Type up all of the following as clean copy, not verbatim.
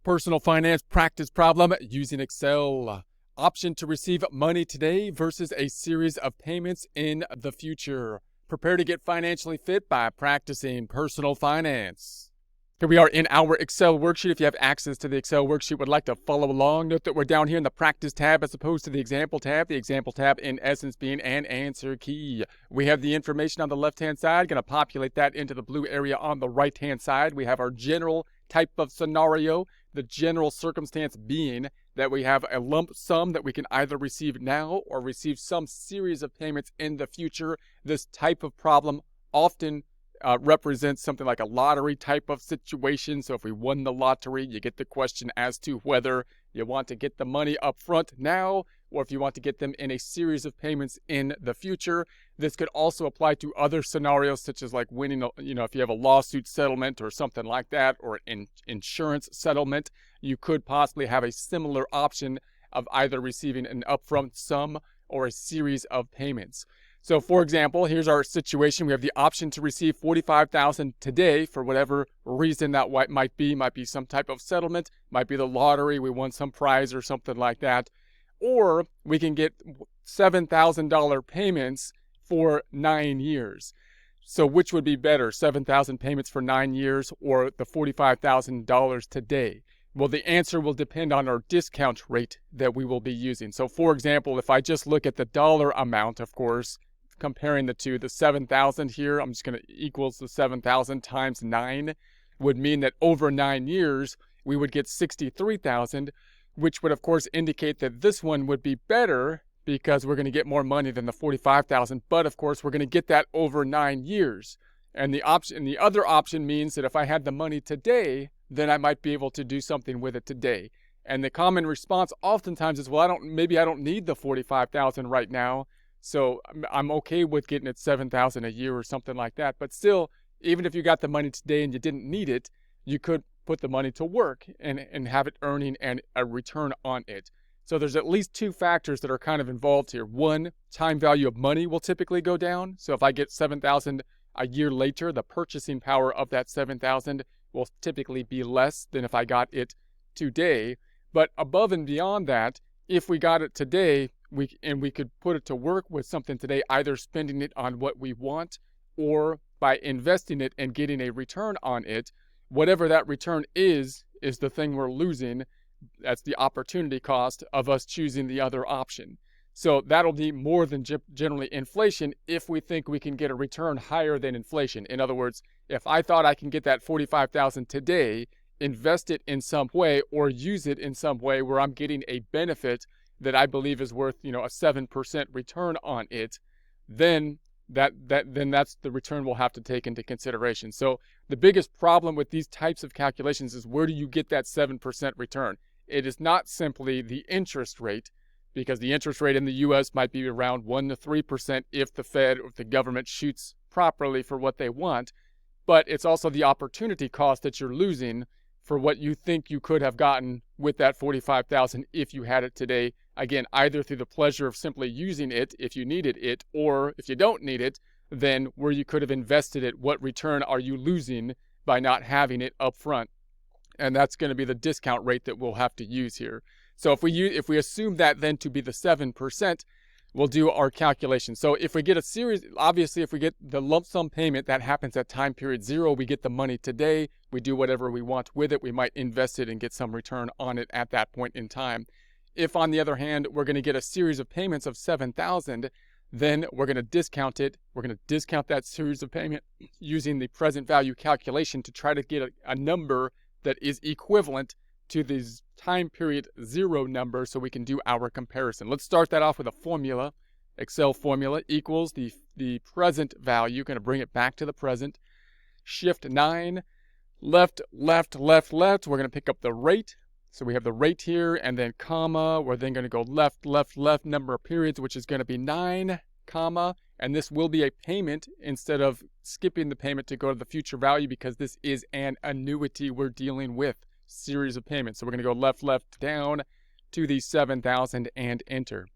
Personal finance practice problem using Excel. Option to receive money today versus a series of payments in the future. Prepare to get financially fit by practicing personal finance. Here we are in our Excel worksheet. If you have access to the Excel worksheet, would like to follow along, note that we're down here in the practice tab as opposed to the example tab. The example tab in essence being an answer key. We have the information on the left-hand side. Going to populate that into the blue area on the right-hand side. We have our general type of scenario. The general circumstance being that we have a lump sum that we can either receive now or receive some series of payments in the future. This type of problem often represents something like a lottery type of situation. So if we won the lottery, you get the question as to whether you want to get the money up front now or if you want to get them in a series of payments in the future. This could also apply to other scenarios such as like winning, if you have a lawsuit settlement or something like that, or an insurance settlement, you could possibly have a similar option of either receiving an upfront sum or a series of payments. So for example, here's our situation. We have the option to receive $45,000 today for whatever reason that might be. Might be some type of settlement, might be the lottery, we won some prize or something like that. Or we can get $7,000 payments for 9 years. So which would be better, 7,000 payments for 9 years or the $45,000 today? Well, the answer will depend on our discount rate that we will be using. So for example, if I just look at the dollar amount, of course, comparing the two, the 7,000 here, I'm just going to equals the 7,000 times 9 would mean that over 9 years, we would get 63,000, which would of course indicate that this one would be better because we're going to get more money than the 45,000. But of course, we're going to get that over 9 years. And the other option means that if I had the money today, then I might be able to do something with it today. And the common response oftentimes is, well, maybe I don't need the 45,000 right now. So I'm okay with getting it 7,000 a year or something like that. But still, even if you got the money today and you didn't need it, you could put the money to work and have it earning and a return on it. So there's at least two factors that are kind of involved here. One, time value of money will typically go down. So if I get 7,000 a year later, the purchasing power of that 7,000 will typically be less than if I got it today. But above and beyond that, if we got it today, we could put it to work with something today, either spending it on what we want or by investing it and getting a return on it. Whatever that return is the thing we're losing. That's the opportunity cost of us choosing the other option. So that'll be more than generally inflation if we think we can get a return higher than inflation. In other words, if I thought I can get that 45,000 today, invest it in some way or use it in some way where I'm getting a benefit that I believe is worth, a 7% return on it, then that's the return we'll have to take into consideration. So the biggest problem with these types of calculations is, where do you get that 7% return? It is not simply the interest rate, because the interest rate in the U.S. might be around 1 to 3% if the Fed or if the government shoots properly for what they want. But it's also the opportunity cost that you're losing for what you think you could have gotten with that 45,000 if you had it today. Again, either through the pleasure of simply using it if you needed it, or if you don't need it, then where you could have invested it, what return are you losing by not having it up front? And that's going to be the discount rate that we'll have to use here. So if we assume that then to be the 7%, we'll do our calculation. So if we get a series, obviously if we get the lump sum payment, that happens at time period 0, we get the money today, we do whatever we want with it, we might invest it and get some return on it at that point in time. If on the other hand, we're going to get a series of payments of 7,000, then we're going to discount it. We're going to discount that series of payment using the present value calculation to try to get a number that is equivalent to the time period 0 number so we can do our comparison. Let's start that off with a formula. Excel formula equals the present value. Going to bring it back to the present. Shift 9, left, left, left, left. We're going to pick up the rate. So we have the rate here and then comma. We're then going to go left, left, left number of periods, which is going to be 9, comma. And this will be a payment instead of skipping the payment to go to the future value, because this is an annuity we're dealing with. Series of payments. So we're going to go left, left, down to the 7,000 and enter.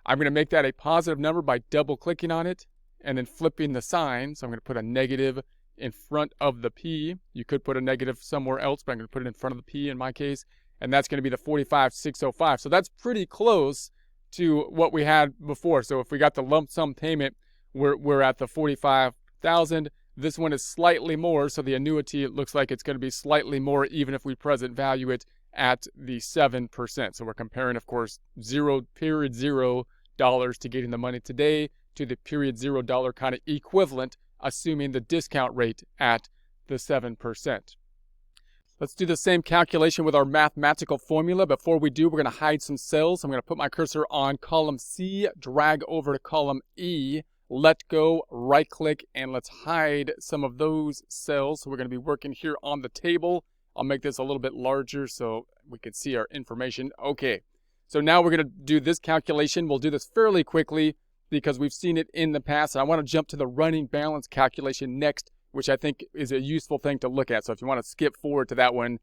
I'm going to make that a positive number by double clicking on it and then flipping the sign. So I'm going to put a negative in front of the P. You could put a negative somewhere else, but I'm going to put it in front of the P in my case. And that's going to be the 45,605. So that's pretty close to what we had before. So if we got the lump sum payment, we're at the 45,000. This one is slightly more, so the annuity, it looks like it's going to be slightly more even if we present value it at the 7%. So we're comparing, of course, period $0 to getting the money today to the period $0 kind of equivalent, assuming the discount rate at the 7%. Let's do the same calculation with our mathematical formula. Before we do, we're going to hide some cells. I'm going to put my cursor on column C, drag over to column E, let go, right click, and let's hide some of those cells. So we're going to be working here on the table. I'll make this a little bit larger so we can see our information. Okay, so now we're going to do this calculation. We'll do this fairly quickly because we've seen it in the past. I want to jump to the running balance calculation next, which I think is a useful thing to look at. So if you want to skip forward to that one,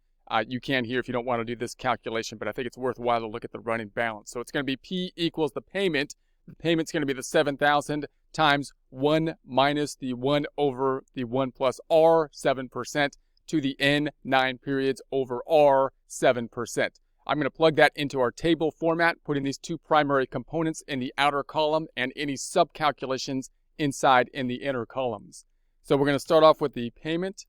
you can here if you don't want to do this calculation, but I think it's worthwhile to look at the running balance. So it's going to be P equals the payment. The payment's going to be the 7,000 times 1 minus the 1 over the 1 plus R, 7%, to the N, 9 periods, over R, 7%. I'm going to plug that into our table format, putting these two primary components in the outer column and any sub-calculations inside in the inner columns. So we're going to start off with the payment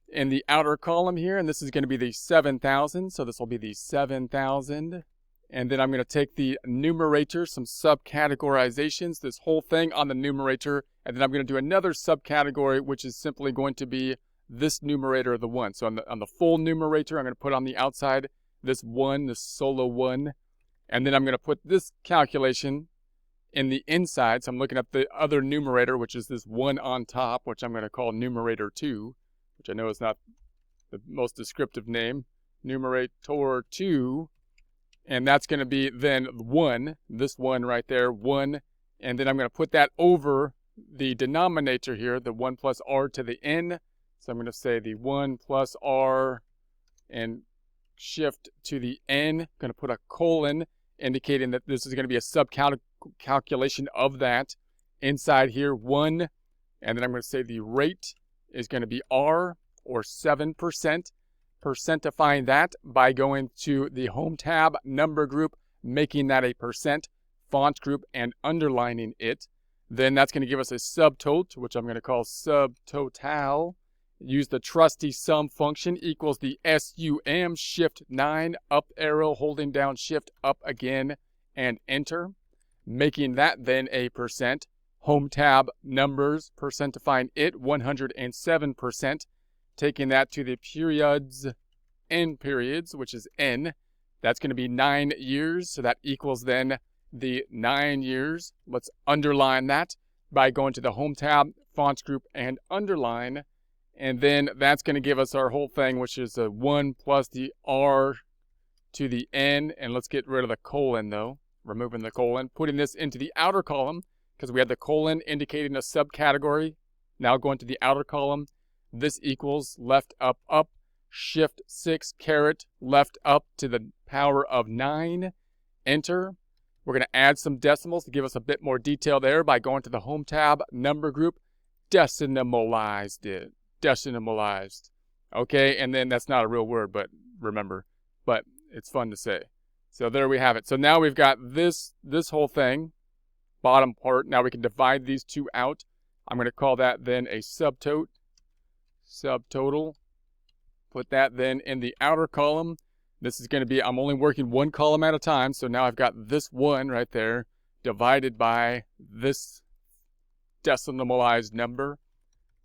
in the outer column here, and this is going to be the 7,000. So this will be the 7,000. And then I'm going to take the numerator, some subcategorizations, this whole thing on the numerator, and then I'm going to do another subcategory, which is simply going to be this numerator, the 1. So on the full numerator, I'm going to put on the outside this 1, this solo 1, and then I'm going to put this calculation in the inside. So I'm looking at the other numerator, which is this 1 on top, which I'm going to call numerator 2, which I know is not the most descriptive name, numerator 2. And that's going to be then 1, this 1 right there, 1. And then I'm going to put that over the denominator here, the 1 plus R to the N. So I'm going to say the 1 plus R and shift to the N. I'm going to put a colon indicating that this is going to be a subcalculation of that. Inside here, 1. And then I'm going to say the rate is going to be R, or 7%. Percentifying that by going to the home tab, number group, making that a percent, font group, and underlining it. Then that's going to give us a subtotal, which I'm going to call subtotal. Use the trusty sum function equals the SUM, shift 9, up arrow, holding down shift, up again, and enter. Making that then a percent. Home tab, numbers, percentifying it, 107%. Taking that to the periods, N periods, which is N. That's going to be 9 years, so that equals then the 9 years. Let's underline that by going to the Home tab, Fonts group, and underline. And then that's going to give us our whole thing, which is a 1 plus the R to the N. And let's get rid of the colon, though. Removing the colon. Putting this into the outer column, because we had the colon indicating a subcategory. Now going to the outer column. This equals left, up, up, shift 6, caret, left, up to the power of 9, enter. We're going to add some decimals to give us a bit more detail there by going to the Home tab, number group, decimalized it, decimalized. Okay, and then that's not a real word, but remember, but it's fun to say. So there we have it. So now we've got this whole thing, bottom part. Now we can divide these two out. I'm going to call that then a subtotal. Put that then in the outer column. This is going to be, I'm only working one column at a time, so now I've got this 1 right there divided by this decimalized number.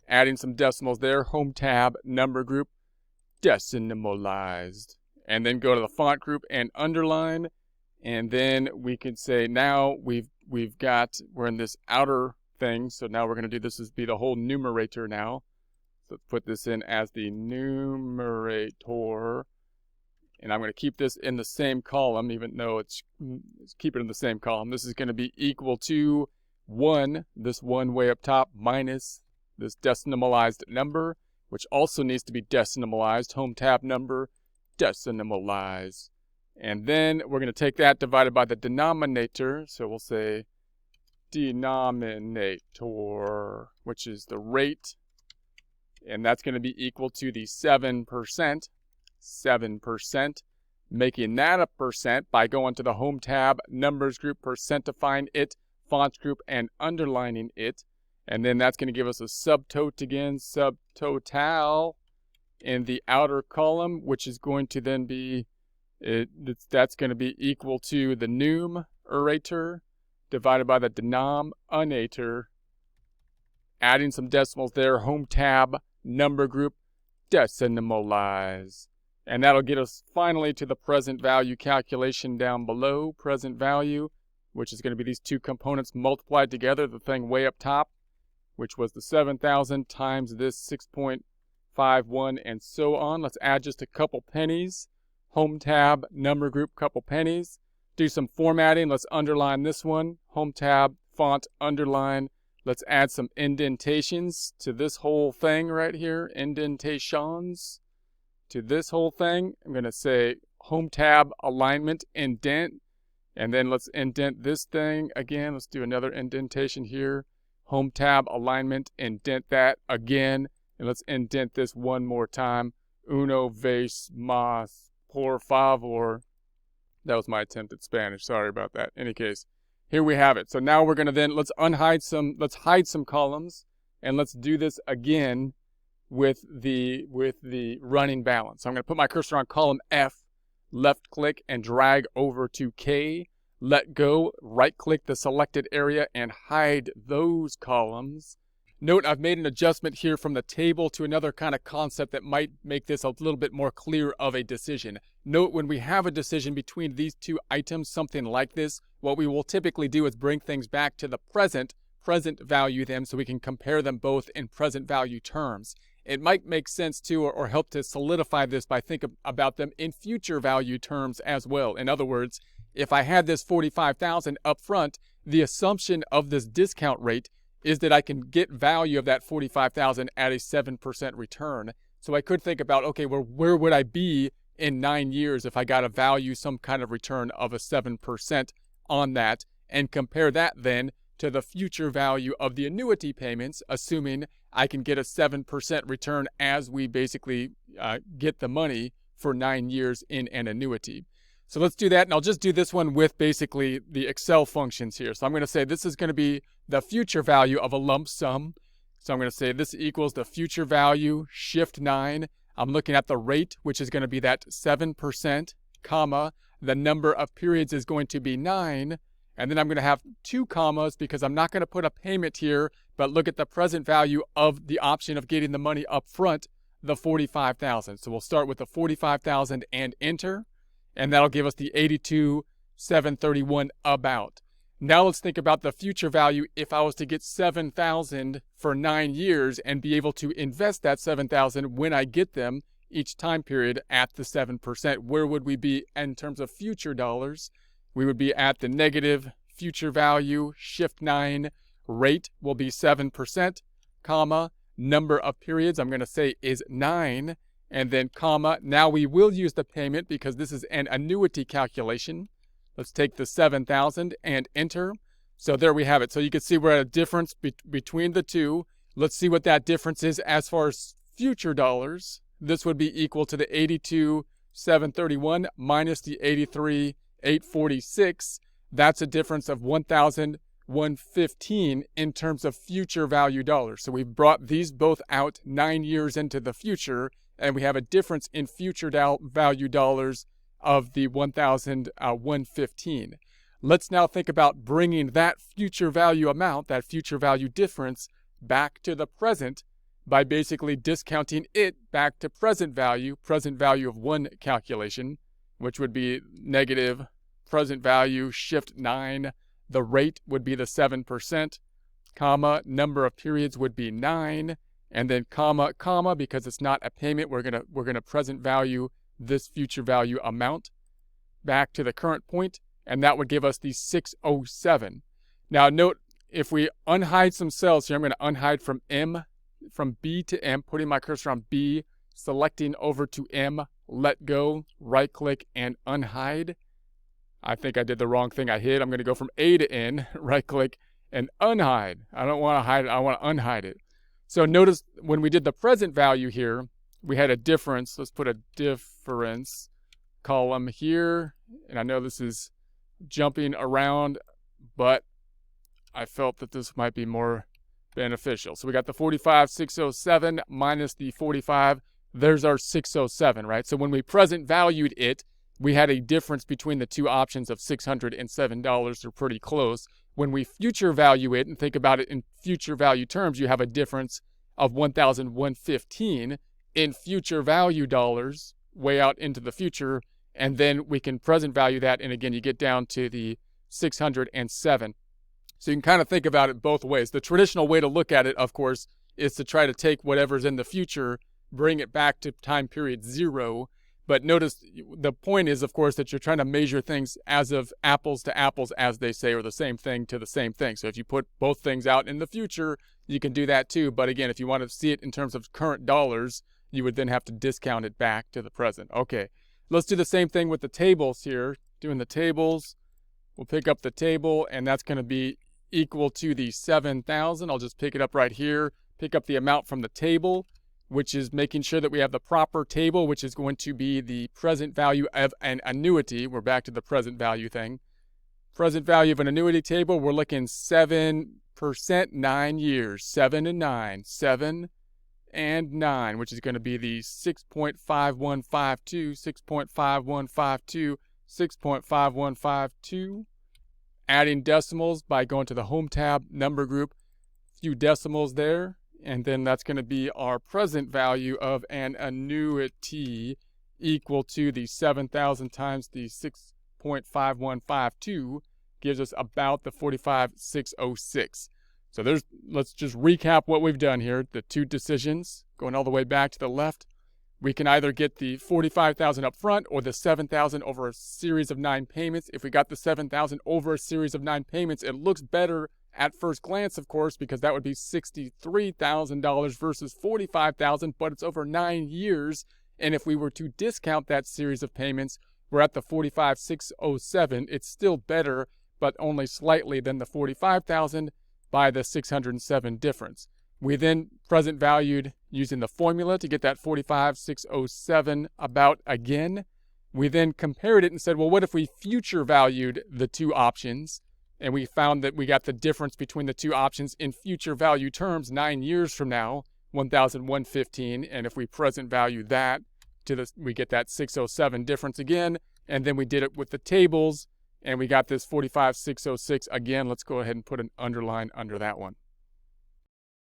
Adding some decimals there, Home tab, number group, decimalized. And then go to the font group and underline. And then we can say now we're in this outer thing, so now we're going to do this be the whole numerator now. So let's put this in as the numerator. And I'm going to keep this in the same column, even though let's keep it in the same column. This is going to be equal to 1, this 1 way up top, minus this decimalized number, which also needs to be decimalized. Home tab number, decimalize. And then we're going to take that divided by the denominator. So we'll say denominator, which is the rate and that's going to be equal to the 7%, 7%, making that a percent by going to the Home tab, Numbers group, percentifying it, Fonts group, and underlining it. And then that's going to give us a subtotal again, subtotal in the outer column, which is going to then be, that's going to be equal to the numerator divided by the denominator. Adding some decimals there, Home tab, Number group, decimalize. And that'll get us finally to the present value calculation down below, present value, which is going to be these two components multiplied together, the thing way up top, which was the 7,000 times this 6.51 and so on. Let's add just a couple pennies. Home tab, Number group, couple pennies. Do some formatting. Let's underline this one. Home tab, font, underline. Let's add some indentations to this whole thing right here. Indentations to this whole thing. I'm going to say Home tab, alignment, indent. And then let's indent this thing again. Let's do another indentation here. Home tab, alignment, indent that again. And let's indent this one more time. Uno vez más, por favor. That was my attempt at Spanish. Sorry about that. In any case, here we have it. So now we're going to then, let's hide some columns, and let's do this again with the running balance. So I'm going to put my cursor on column F, left click and drag over to K, let go, right click the selected area and hide those columns. Note I've made an adjustment here from the table to another kind of concept that might make this a little bit more clear of a decision. Note when we have a decision between these two items, something like this, what we will typically do is bring things back to the present value them so we can compare them both in present value terms. It might make sense to or help to solidify this by thinking about them in future value terms as well. In other words, if I had this $45,000 up front, the assumption of this discount rate is that I can get value of that $45,000 at a 7% return. So I could think about, okay, well, where would I be in 9 years if I got a value, some kind of return of a 7% on that, and compare that then to the future value of the annuity payments, assuming I can get a 7% return as we basically get the money for 9 years in an annuity. So let's do that, and I'll just do this one with basically the Excel functions here. So I'm going to say this is going to be the future value of a lump sum. So I'm going to say this equals the future value, shift 9. I'm looking at the rate, which is going to be that 7%, comma. The number of periods is going to be 9. And then I'm going to have 2 commas because I'm not going to put a payment here, but look at the present value of the option of getting the money up front, the $45,000. So we'll start with the $45,000 and enter. And that'll give us the 82,731 about. Now let's think about the future value if I was to get $7,000 for 9 years and be able to invest that $7,000 when I get them each time period at the 7%. Where would we be in terms of future dollars? We would be at the negative future value, shift 9, rate will be 7%, comma, number of periods I'm going to say is 9. And then comma, now we will use the payment because this is an annuity calculation. Let's take the 7,000 and enter. So there we have it. So you can see we're at a difference between the two. Let's see what that difference is as far as future dollars. This would be equal to the 82,731 minus the 83,846. That's a difference of 1,115 in terms of future value dollars. So we've brought these both out 9 years into the future, and we have a difference in future value dollars of the 1,115. Let's now think about bringing that future value amount, that future value difference, back to the present by basically discounting it back to present value of 1 calculation, which would be negative present value, shift 9. The rate would be the 7%, comma, number of periods would be 9. And then comma, comma, because it's not a payment, we're gonna present value this future value amount back to the current point, and that would give us the 607. Now note, if we unhide some cells here, I'm gonna unhide from B to M, putting my cursor on B, selecting over to M, let go, right click and unhide. I think I did the wrong thing, I hid. I'm gonna go from A to N, right click and unhide. I don't wanna hide it, I wanna unhide it. So notice when we did the present value here, we had a difference. Let's put a difference column here. And I know this is jumping around, but I felt that this might be more beneficial. So we got the 45,607 minus the 45. There's our 607, right? So when we present valued it, we had a difference between the two options of $607. They're pretty close. When we future value it and think about it in future value terms, you have a difference of 1,115 in future value dollars way out into the future. And then we can present value that. And again, you get down to the 607. So you can kind of think about it both ways. The traditional way to look at it, of course, is to try to take whatever's in the future, bring it back to time period 0. But notice the point is, of course, that you're trying to measure things as of apples to apples, as they say, or the same thing to the same thing. So if you put both things out in the future, you can do that too. But again, if you want to see it in terms of current dollars, you would then have to discount it back to the present. Okay, let's do the same thing with the tables here. Doing the tables, we'll pick up the table, and that's going to be equal to the 7,000. I'll just pick it up right here, pick up the amount from the table, which is making sure that we have the proper table, which is going to be the present value of an annuity. We're back to the present value thing. Present value of an annuity table, we're looking 7%, 9 years, 7 and 9, 7 and 9, which is going to be the 6.5152, 6.5152, 6.5152. Adding decimals by going to the Home tab, Number Group, few decimals there. And then that's going to be our present value of an annuity equal to the 7,000 times the 6.5152 gives us about the 45,606. So let's just recap what we've done here. The two decisions going all the way back to the left. We can either get the 45,000 up front or the 7,000 over a series of 9 payments. If we got the 7,000 over a series of 9 payments, it looks better at first glance, of course, because that would be $63,000 versus $45,000, but it's over 9 years. And if we were to discount that series of payments, we're at the 45,607. It's still better, but only slightly than the 45,000 by the 607 difference. We then present valued using the formula to get that 45,607 about again. We then compared it and said, well, what if we future valued the two options? And we found that we got the difference between the two options in future value terms 9 years from now, 1,115. And if we present value that, we get that 607 difference again. And then we did it with the tables, and we got this 45,606 again. Let's go ahead and put an underline under that one.